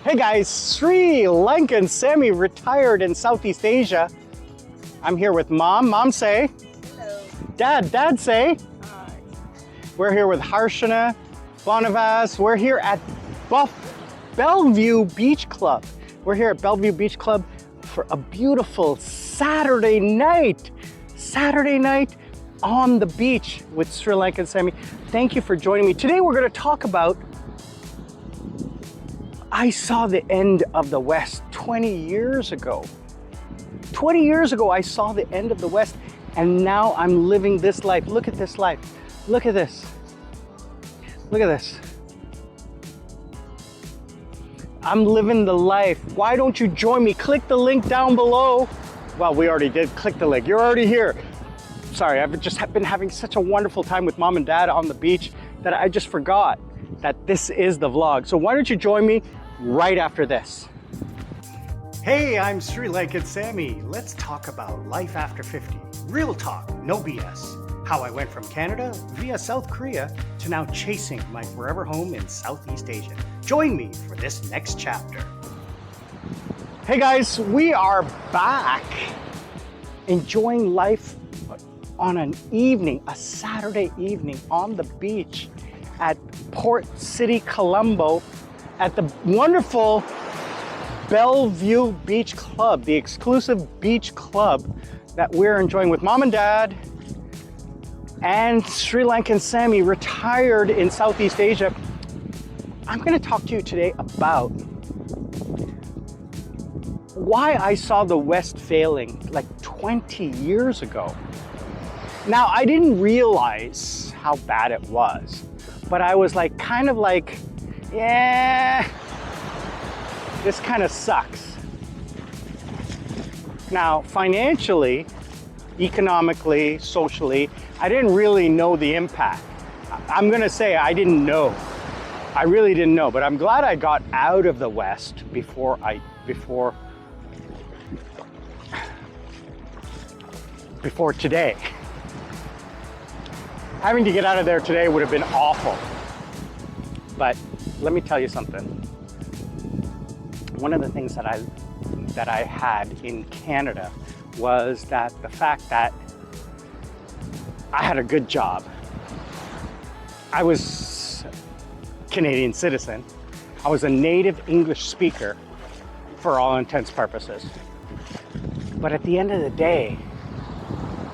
Hey guys, Sri Lankan Sammi retired in Southeast Asia. I'm here with Mom. Mom say. Hello. Dad say. Hi. We're here with Harshana, Bonavas. We're here at Bellevue Beach Club. We're here at Bellevue Beach Club for a beautiful Saturday night. Saturday night on the beach with Sri Lankan Sammi. Thank you for joining me. Today we're going to talk about I saw the end of the West 20 years ago. 20 years ago, I saw the end of the West, and now I'm living this life. Look at this life. Look at this. Look at this. I'm living the life. Why don't you join me? Click the link down below. Well, we already did. Click the link. You're already here. Sorry, I've just been having such a wonderful time with Mom and Dad on the beach that I just forgot that this is the vlog. So why don't you join me right after this. Hey, I'm Sri Lankan Sammi. Let's talk about life after 50. Real talk, no BS. How I went from Canada via South Korea to now chasing my forever home in Southeast Asia. Join me for this next chapter. Hey guys, we are back enjoying life on an evening, a Saturday evening on the beach at Port City, Colombo, at the wonderful Bellevue Beach Club, the exclusive beach club that we're enjoying with Mom and Dad and Sri Lankan Sammi, retired in Southeast Asia. I'm going to talk to you today about why I saw the West failing like 20 years ago. Now, I didn't realize how bad it was, but I was like, kind of like, yeah, this kind of sucks. Now, financially, economically, socially, I didn't really know the impact. I'm gonna say I didn't know. I really didn't know, but I'm glad I got out of the West before today. Having to get out of there today would have been awful. But let me tell you something. One of the things that I had in Canada was that the fact that I had a good job. I was a Canadian citizen. I was a native English speaker for all intents and purposes. But at the end of the day,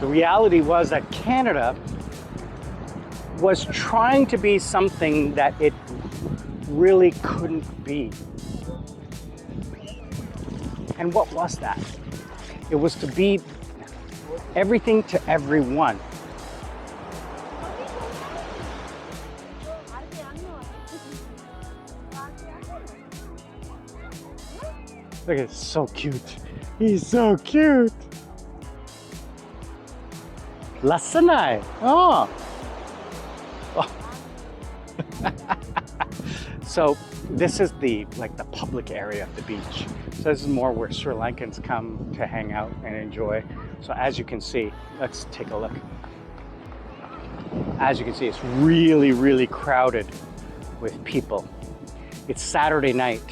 the reality was that Canada was trying to be something that it really couldn't be. And what was that? It was to be everything to everyone. Look, it's so cute. He's so cute. Lasanai. Oh. So this is the public area of the beach. So this is more where Sri Lankans come to hang out and enjoy. So as you can see, let's take a look. As you can see, it's really, really crowded with people. It's Saturday night.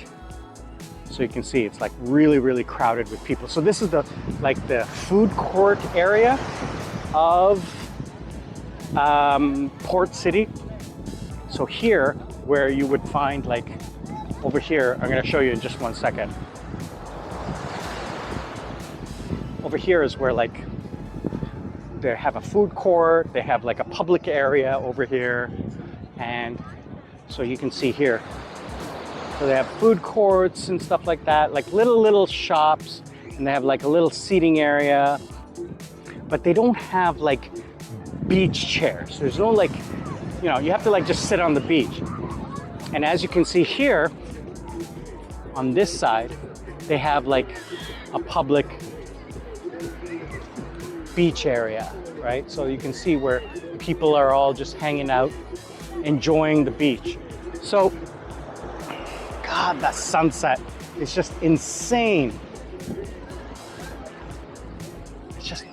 So you can see it's like really, really crowded with people. So this is the food court area of Port City. So here, where you would find over here, I'm gonna show you in just one second. Over here is where they have a food court, they have a public area over here. And so you can see here. So they have food courts and stuff like that, little shops, and they have a little seating area, but they don't have beach chairs. There's no you have to just sit on the beach. And as you can see here, on this side, they have a public beach area, right? So you can see where people are all just hanging out, enjoying the beach. So, God, that sunset is just insane. It's just,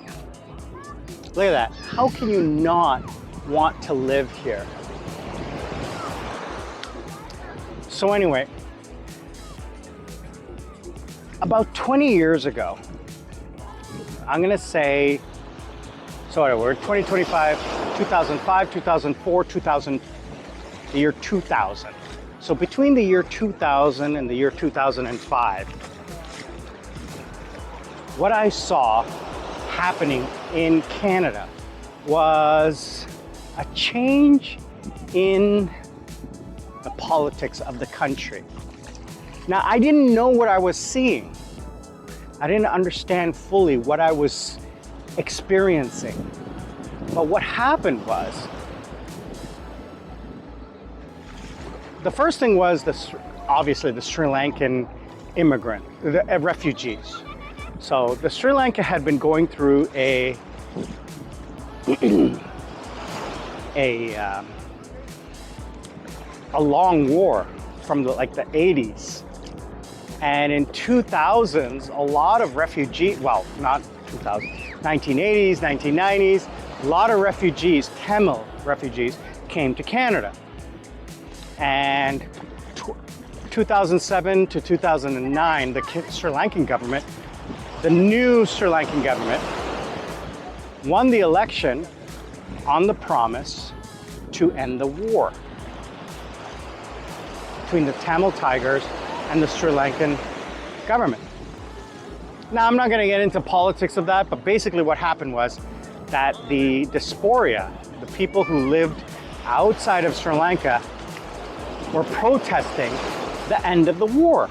look at that. How can you not want to live here? So anyway, About 20 years ago, I'm gonna say, so we're 2025, 2005, 2004, 2000, the year 2000. So between the year 2000 and the year 2005, what I saw happening in Canada was a change in the politics of the country. Now, I didn't know what I was seeing. I didn't understand fully what I was experiencing. But what happened was, the first thing was obviously the Sri Lankan immigrant, the refugees. So the Sri Lanka had been going through a long war from the 80s. And in 2000s, a lot of refugees, well, not 2000, 1980s, 1990s, a lot of refugees, Tamil refugees, came to Canada. And 2007 to 2009, the Sri Lankan government, the new Sri Lankan government, won the election on the promise to end the war between the Tamil Tigers and the Sri Lankan government. Now, I'm not going to get into politics of that, but basically what happened was that the diaspora, the people who lived outside of Sri Lanka, were protesting the end of the war.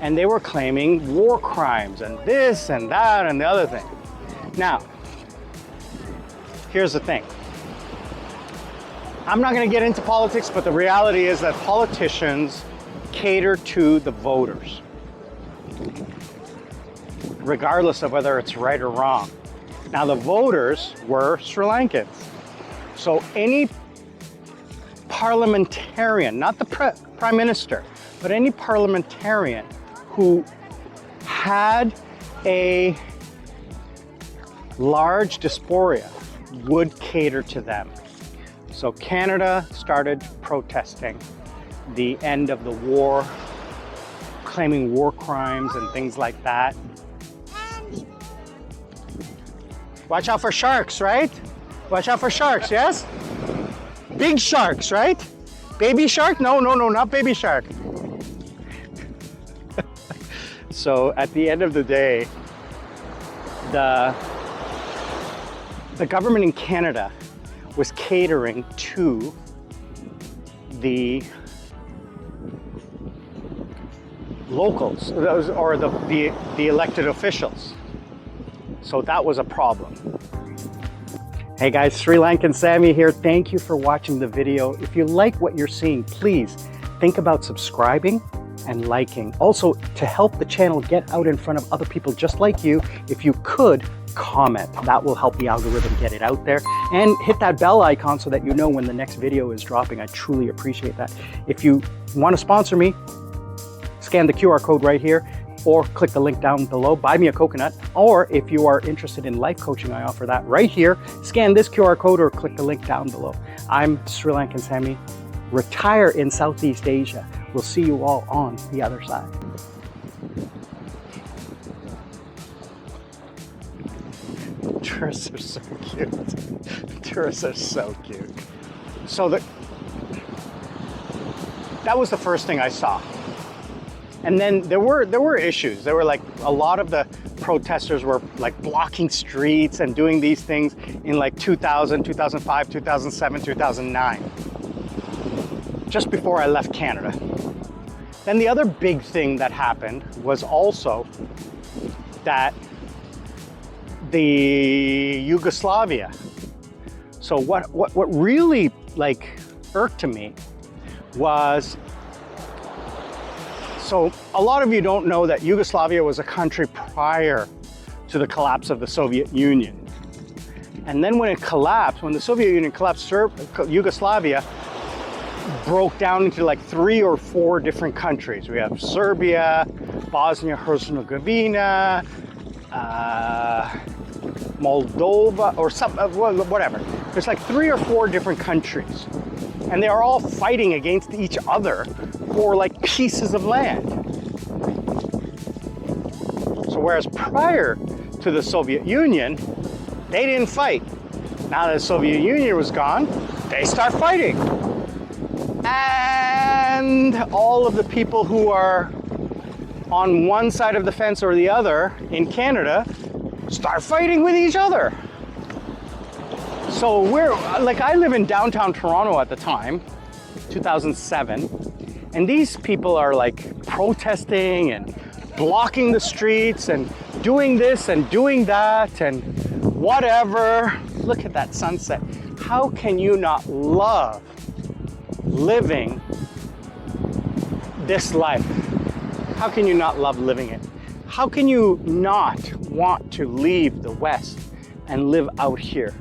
And they were claiming war crimes and this and that and the other thing. Now, here's the thing. I'm not going to get into politics, but the reality is that politicians cater to the voters, regardless of whether it's right or wrong. Now, the voters were Sri Lankans. So any parliamentarian, not the prime minister, but any parliamentarian who had a large diaspora would cater to them. So Canada started protesting the end of the war, claiming war crimes and things like that. Watch out for sharks, right? Watch out for sharks, yes? Big sharks, right? Baby shark? No, not baby shark. So at the end of the day, the government in Canada was catering to the locals, or the elected officials. So that was a problem. Hey guys, Sri Lankan Sammi here. Thank you for watching the video. If you like what you're seeing, please think about subscribing and liking. Also, to help the channel get out in front of other people just like you, if you could comment, that will help the algorithm get it out there. And hit that bell icon so that you know when the next video is dropping. I truly appreciate that. If you want to sponsor me, scan the QR code right here, or click the link down below, buy me a coconut. Or if you are interested in life coaching, I offer that right here. Scan this QR code or click the link down below. I'm Sri Lankan Sammi, retire in Southeast Asia. We'll see you all on the other side. Tourists are so cute. Tourists are so cute. So that was the first thing I saw. And then there were issues. There were like a lot of the protesters were like blocking streets and doing these things in like 2000, 2005, 2007, 2009. Just before I left Canada. Then the other big thing that happened was also that the Yugoslavia. So what really like irked to me was, so a lot of you don't know that Yugoslavia was a country prior to the collapse of the Soviet Union. And then when it collapsed, when the Soviet Union collapsed, Yugoslavia broke down into like 3 or 4 different countries. We have Serbia, Bosnia-Herzegovina, Moldova, or some, whatever. There's like 3 or 4 different countries. And they are all fighting against each other for like pieces of land. Whereas prior to the Soviet Union, they didn't fight. Now that the Soviet Union was gone, they start fighting. And all of the people who are on one side of the fence or the other in Canada start fighting with each other. So I live in downtown Toronto at the time, 2007, and these people are like protesting and blocking the streets and doing this and doing that and whatever. Look at that sunset. How can you not love living this life? How can you not love living it? How can you not want to leave the West and live out here?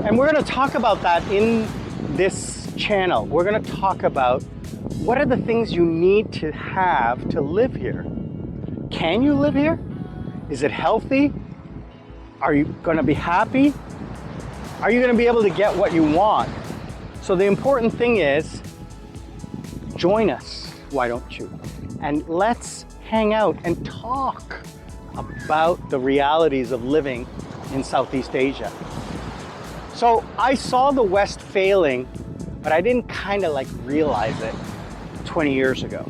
And we're going to talk about that in this channel. We're going to talk about what are the things you need to have to live here. Can you live here? Is it healthy? Are you going to be happy? Are you going to be able to get what you want? So the important thing is, join us, why don't you? And let's hang out and talk about the realities of living in Southeast Asia. So I saw the West failing, but I didn't kind of like realize it 20 years ago.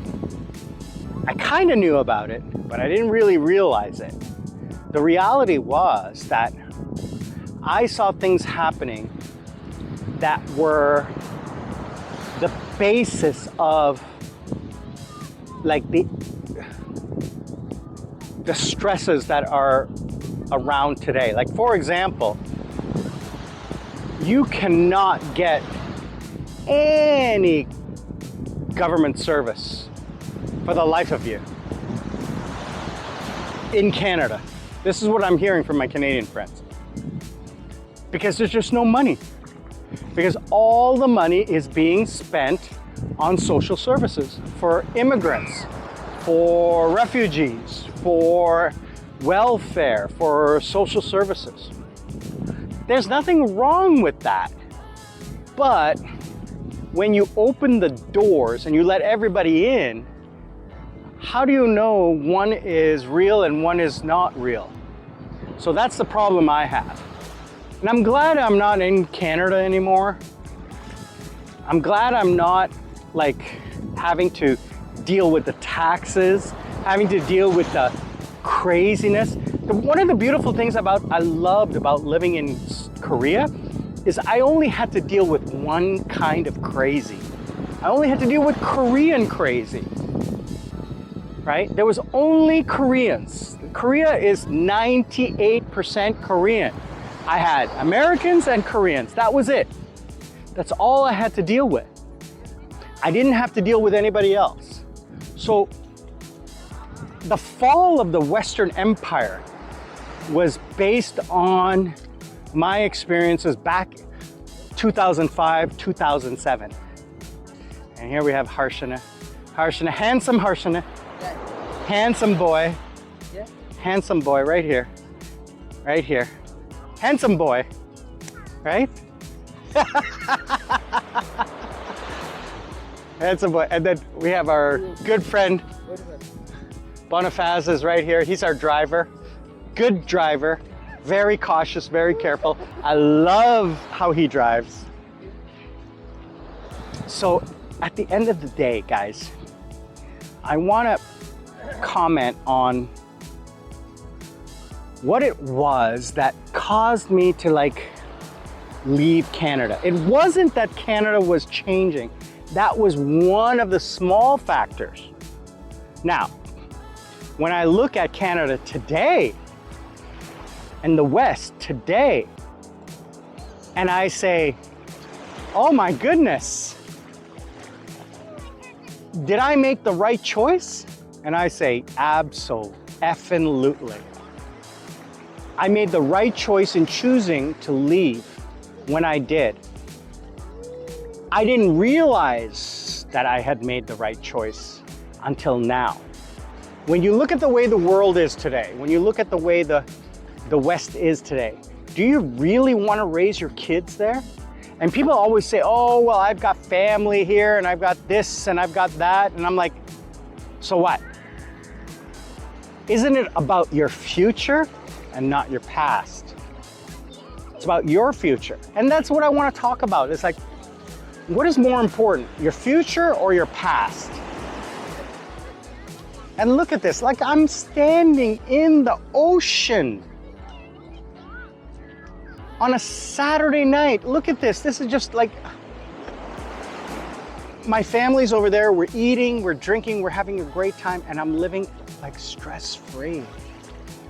I kind of knew about it, but I didn't really realize it. The reality was that I saw things happening that were the basis of like the stresses that are around today. Like, for example, you cannot get any government service for the life of you in Canada. This is what I'm hearing from my Canadian friends. Because there's just no money. Because all the money is being spent on social services for immigrants, for refugees, for welfare, for social services. There's nothing wrong with that. But when you open the doors and you let everybody in, how do you know one is real and one is not real? So that's the problem I have. And I'm glad I'm not in Canada anymore. I'm glad I'm not like having to deal with the taxes, having to deal with the craziness. One of the beautiful things I loved about living in Korea is I only had to deal with one kind of crazy. I only had to deal with Korean crazy, right? There was only Koreans. Korea is 98% Korean. I had Americans and Koreans. That was it. That's all I had to deal with. I didn't have to deal with anybody else. So the fall of the Western Empire was based on my experiences back 2005, 2007. And here we have Harshana. Harshana, handsome Harshana. Yeah. Handsome boy. Yeah. Handsome boy right here. Right here. Handsome boy. Right? Handsome boy. And then we have our good friend Bonifaz is right here. He's our driver. Good driver. Very cautious, very careful. I love how he drives. So at the end of the day, guys, I want to comment on what it was that caused me to like leave Canada. It wasn't that Canada was changing. That was one of the small factors. Now, when I look at Canada today and the West today, and I say, oh my goodness, did I make the right choice? And I say, abso-effing-lutely. I made the right choice in choosing to leave when I did. I didn't realize that I had made the right choice until now. When you look at the way the world is today, when you look at the way the West is today, do you really want to raise your kids there? And people always say, oh, well, I've got family here and I've got this and I've got that. And I'm like, So what? Isn't it about your future and not your past? It's about your future. And that's what I want to talk about. It's like, what is more important, your future or your past? And look at this, like I'm standing in the ocean on a Saturday night. Look at this. This is just like, my family's over there. We're eating, we're drinking, we're having a great time, and I'm living like stress-free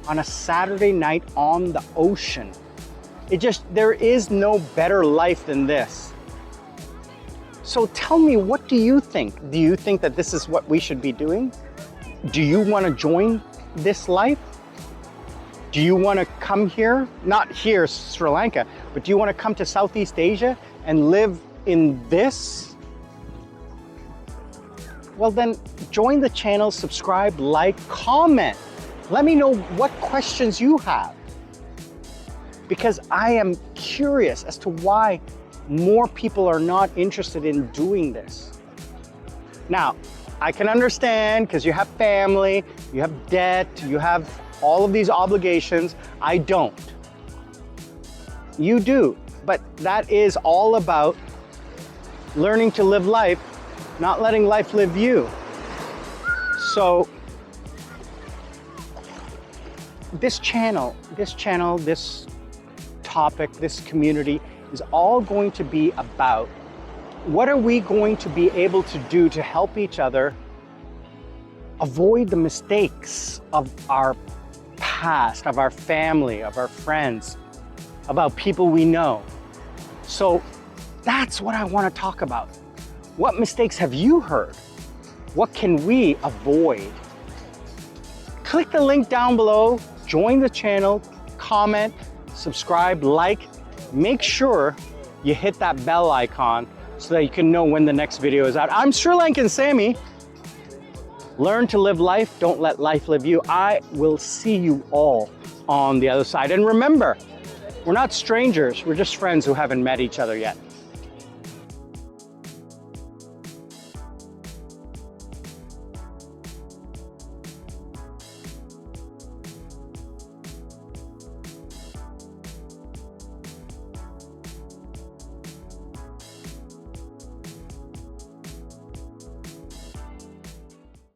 on a Saturday night on the ocean. There is no better life than this. So tell me, what do you think? Do you think that this is what we should be doing? Do you want to join this life? Do you want to come here? Not here, Sri Lanka, but do you want to come to Southeast Asia and live in this? Well then, join the channel, subscribe, like, comment. Let me know what questions you have, because I am curious as to why more people are not interested in doing this. Now, I can understand because you have family, you have debt, you have all of these obligations. I don't. You do, but that is all about learning to live life, not letting life live you. So this channel, this topic, this community is all going to be about what are we going to be able to do to help each other avoid the mistakes of our past, of our family, of our friends, about people we know. So that's what I want to talk about. What mistakes have you heard? What can we avoid? Click the link down below, join the channel, comment, subscribe, like. Make sure you hit that bell icon so that you can know when the next video is out. I'm Sri Lankan Sammi. Learn to live life, don't let life live you. I will see you all on the other side. And remember, we're not strangers, we're just friends who haven't met each other yet.